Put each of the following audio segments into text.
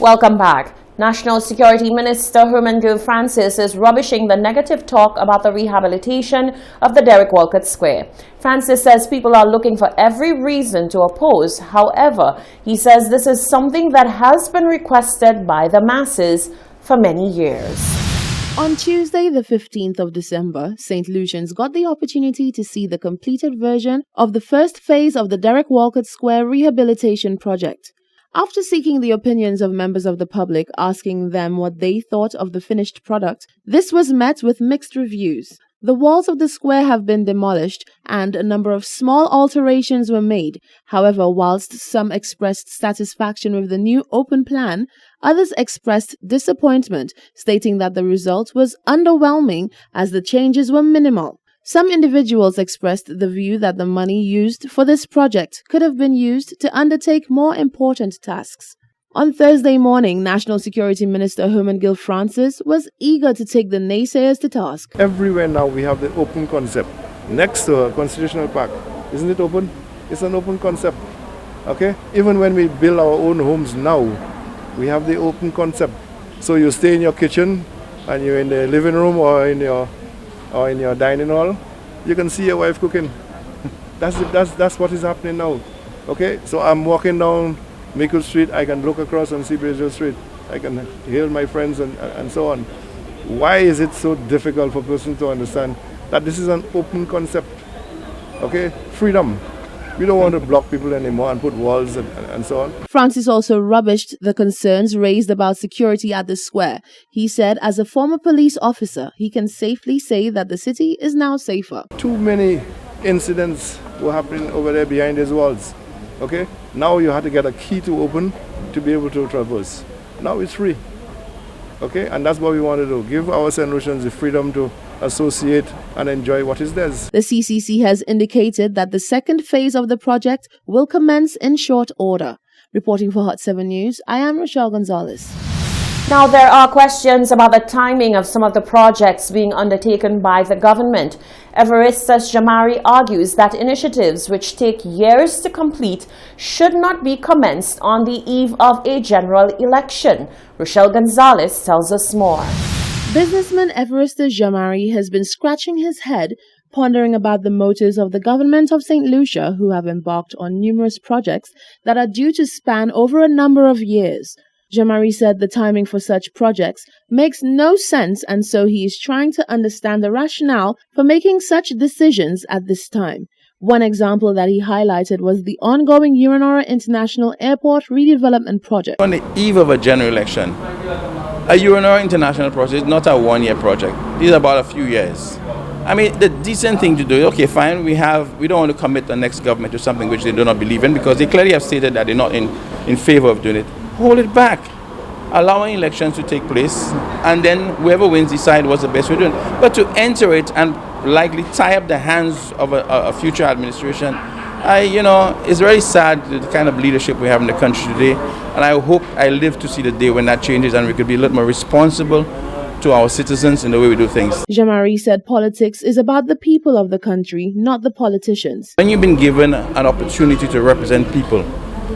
Welcome back. National Security Minister Herman Gill Francis is rubbishing the negative talk about the rehabilitation of the Derek Walcott Square. Francis says people are looking for every reason to oppose. However, he says this is something that has been requested by the masses for many years. On Tuesday, the 15th of December, St. Lucians got the opportunity to see the completed version of the first phase of the Derek Walcott Square rehabilitation project. After seeking the opinions of members of the public, asking them what they thought of the finished product, this was met with mixed reviews. The walls of the square have been demolished and a number of small alterations were made. However, whilst some expressed satisfaction with the new open plan, others expressed disappointment, stating that the result was underwhelming as the changes were minimal. Some individuals expressed the view that the money used for this project could have been used to undertake more important tasks. On Thursday morning, National Security Minister Herman Gill Francis was eager to take the naysayers to task. Everywhere now we have the open concept. Next to a constitutional park, isn't it open? It's an open concept. Okay? Even when we build our own homes now, we have the open concept. So you stay in your kitchen and you're in the living room or in your dining hall, you can see your wife cooking. That's what is happening now. Okay, so I'm walking down Maple Street, I can look across and see Brazil Street. I can hail my friends and so on. Why is it so difficult for a person to understand that this is an open concept? Okay, freedom. We don't want to block people anymore and put walls and so on. Francis also rubbished the concerns raised about security at the square. He said as a former police officer, he can safely say that the city is now safer. Too many incidents were happening over there behind these walls. Okay, now you have to get a key to open to be able to traverse. Now it's free. Okay, and that's what we want to do. Give our St. Lucians the freedom to associate and enjoy what is theirs. The CCC has indicated that the second phase of the project will commence in short order. Reporting for Hot 7 News, I am Rochelle Gonzalez. Now, there are questions about the timing of some of the projects being undertaken by the government. Evaristas Jamari argues that initiatives which take years to complete should not be commenced on the eve of a general election. Rochelle Gonzalez tells us more. Businessman Evaristas Jamari has been scratching his head, pondering about the motives of the government of St. Lucia, who have embarked on numerous projects that are due to span over a number of years. Jamari said the timing for such projects makes no sense, and so he is trying to understand the rationale for making such decisions at this time. One example that he highlighted was the ongoing Uranora International Airport redevelopment project. On the eve of a general election, a Uranora International project is not a one-year project. These are about a few years. I mean, the decent thing to do is, okay, fine, we don't want to commit the next government to something which they do not believe in, because they clearly have stated that they're not in favor of doing it. Hold it back. Allowing elections to take place, and then whoever wins decide what's the best way to do it. But to enter it and likely tie up the hands of a future administration, it's very sad, the kind of leadership we have in the country today. And I hope I live to see the day when that changes and we could be a little more responsible to our citizens in the way we do things. Jamari said politics is about the people of the country, not the politicians. When you've been given an opportunity to represent people,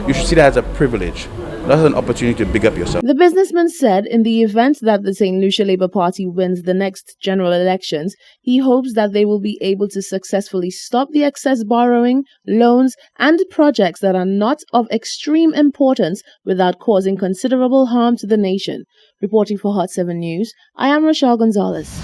you should see that as a privilege. That's an opportunity to big up yourself. The businessman said in the event that the St. Lucia Labour Party wins the next general elections, he hopes that they will be able to successfully stop the excess borrowing, loans, and projects that are not of extreme importance without causing considerable harm to the nation. Reporting for Hot 7 News, I am Rochelle Gonzalez.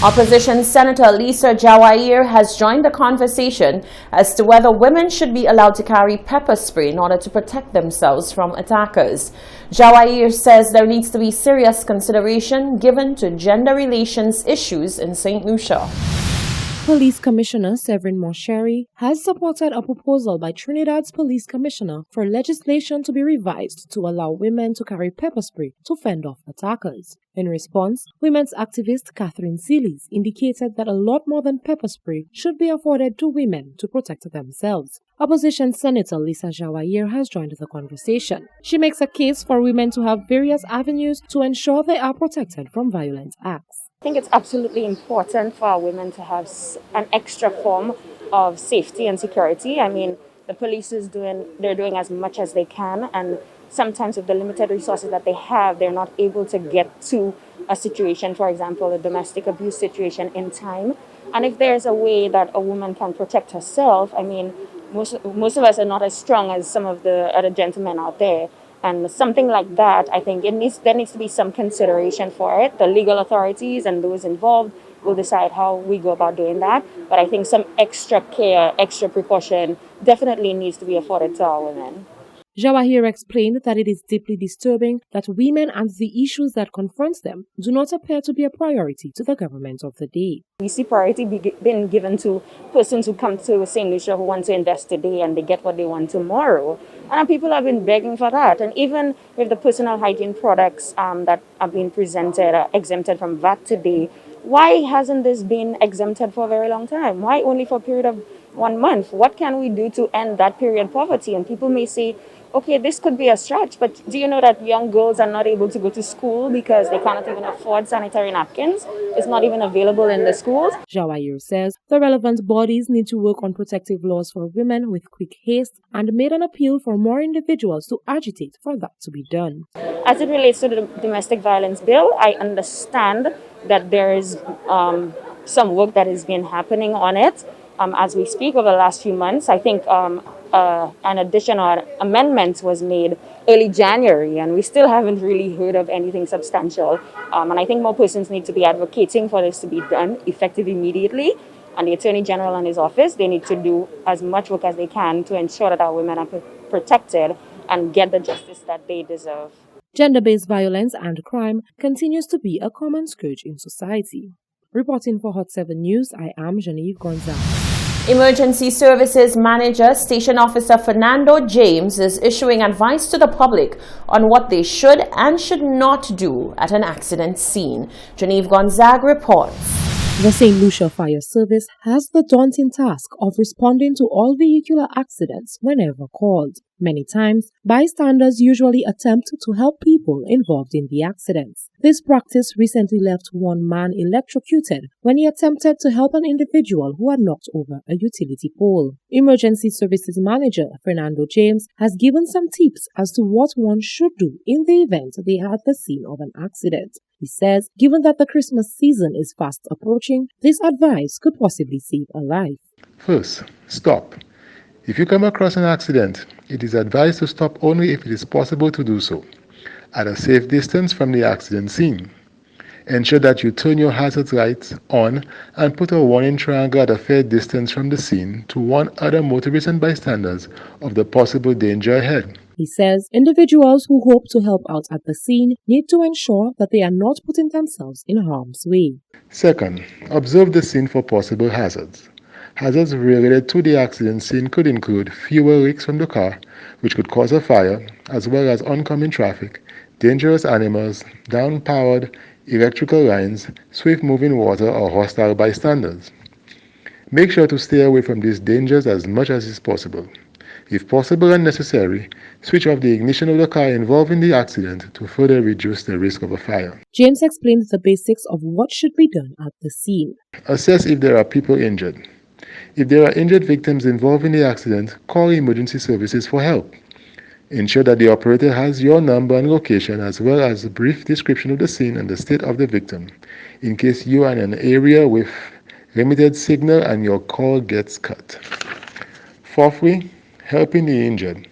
Opposition Senator Lisa Jawair has joined the conversation as to whether women should be allowed to carry pepper spray in order to protect themselves from attackers. Jawair says there needs to be serious consideration given to gender relations issues in St. Lucia. Police Commissioner Severin Mosheri has supported a proposal by Trinidad's Police Commissioner for legislation to be revised to allow women to carry pepper spray to fend off attackers. In response, women's activist Catherine Seelys indicated that a lot more than pepper spray should be afforded to women to protect themselves. Opposition Senator Lisa Jawair has joined the conversation. She makes a case for women to have various avenues to ensure they are protected from violent acts. I think it's absolutely important for women to have an extra form of safety and security. I mean, the police they're doing as much as they can, and sometimes with the limited resources that they have, they're not able to get to a situation, for example, a domestic abuse situation, in time. And if there's a way that a woman can protect herself, I mean, most of us are not as strong as some of the other gentlemen out there. And something like that, I think there needs to be some consideration for it. The legal authorities and those involved will decide how we go about doing that. But I think some extra care, extra precaution definitely needs to be afforded to our women. Jawahir explained that it is deeply disturbing that women and the issues that confront them do not appear to be a priority to the government of the day. We see priority being given to persons who come to St. Lucia who want to invest today and they get what they want tomorrow. And people have been begging for that. And even with the personal hygiene products that have been presented, exempted from VAT today, why hasn't this been exempted for a very long time? Why only for a period of 1 month? What can we do to end that period poverty? And people may say, okay, this could be a stretch, but do you know that young girls are not able to go to school because they cannot even afford sanitary napkins? It's not even available in the schools. Jawahir says the relevant bodies need to work on protective laws for women with quick haste and made an appeal for more individuals to agitate for that to be done. As it relates to the domestic violence bill, I understand that there is some work that has been happening on it as we speak over the last few months. I think an addition or amendment was made early January, and we still haven't really heard of anything substantial. And I think more persons need to be advocating for this to be done effective immediately. And the Attorney General and his office, they need to do as much work as they can to ensure that our women are protected and get the justice that they deserve. Gender-based violence and crime continues to be a common scourge in society. Reporting for Hot 7 News, I am Genevieve Gonzalez. Emergency Services Manager Station Officer Fernando James is issuing advice to the public on what they should and should not do at an accident scene. Genevieve Gonzaga reports. The St. Lucia Fire Service has the daunting task of responding to all vehicular accidents whenever called. Many times, bystanders usually attempt to help people involved in the accidents. This practice recently left one man electrocuted when he attempted to help an individual who had knocked over a utility pole. Emergency Services Manager Fernando James has given some tips as to what one should do in the event they are at the scene of an accident. He says, given that the Christmas season is fast approaching, this advice could possibly save a life. First, stop. If you come across an accident, it is advised to stop only if it is possible to do so, at a safe distance from the accident scene. Ensure that you turn your hazard lights on and put a warning triangle at a fair distance from the scene to warn other motorists and bystanders of the possible danger ahead. He says individuals who hope to help out at the scene need to ensure that they are not putting themselves in harm's way. Second, observe the scene for possible hazards. Hazards related to the accident scene could include fuel leaks from the car, which could cause a fire, as well as oncoming traffic, dangerous animals, down-powered electrical lines, swift-moving water, or hostile bystanders. Make sure to stay away from these dangers as much as is possible. If possible and necessary, switch off the ignition of the car involved in the accident to further reduce the risk of a fire. James explained the basics of what should be done at the scene. Assess if there are people injured. If there are injured victims involved in the accident, call emergency services for help. Ensure that the operator has your number and location, as well as a brief description of the scene and the state of the victim, in case you are in an area with limited signal and your call gets cut. Fourthly, helping the injured.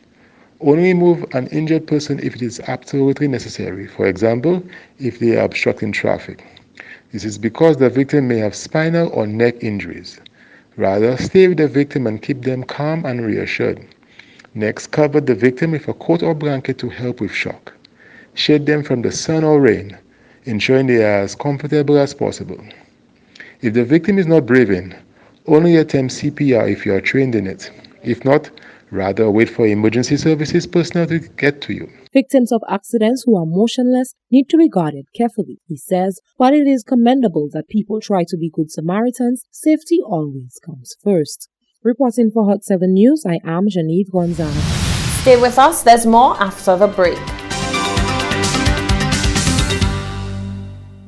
Only move an injured person if it is absolutely necessary. For example, if they are obstructing traffic. This is because the victim may have spinal or neck injuries. Rather, stay with the victim and keep them calm and reassured. Next, cover the victim with a coat or blanket to help with shock. Shade them from the sun or rain, ensuring they are as comfortable as possible. If the victim is not breathing, only attempt CPR if you are trained in it. If not, rather wait for emergency services personnel to get to you. Victims of accidents who are motionless need to be guarded carefully. He says, while it is commendable that people try to be good Samaritans, safety always comes first. Reporting for Hot 7 News, I am Genevieve Gonzalez. Stay with us, there's more after the break.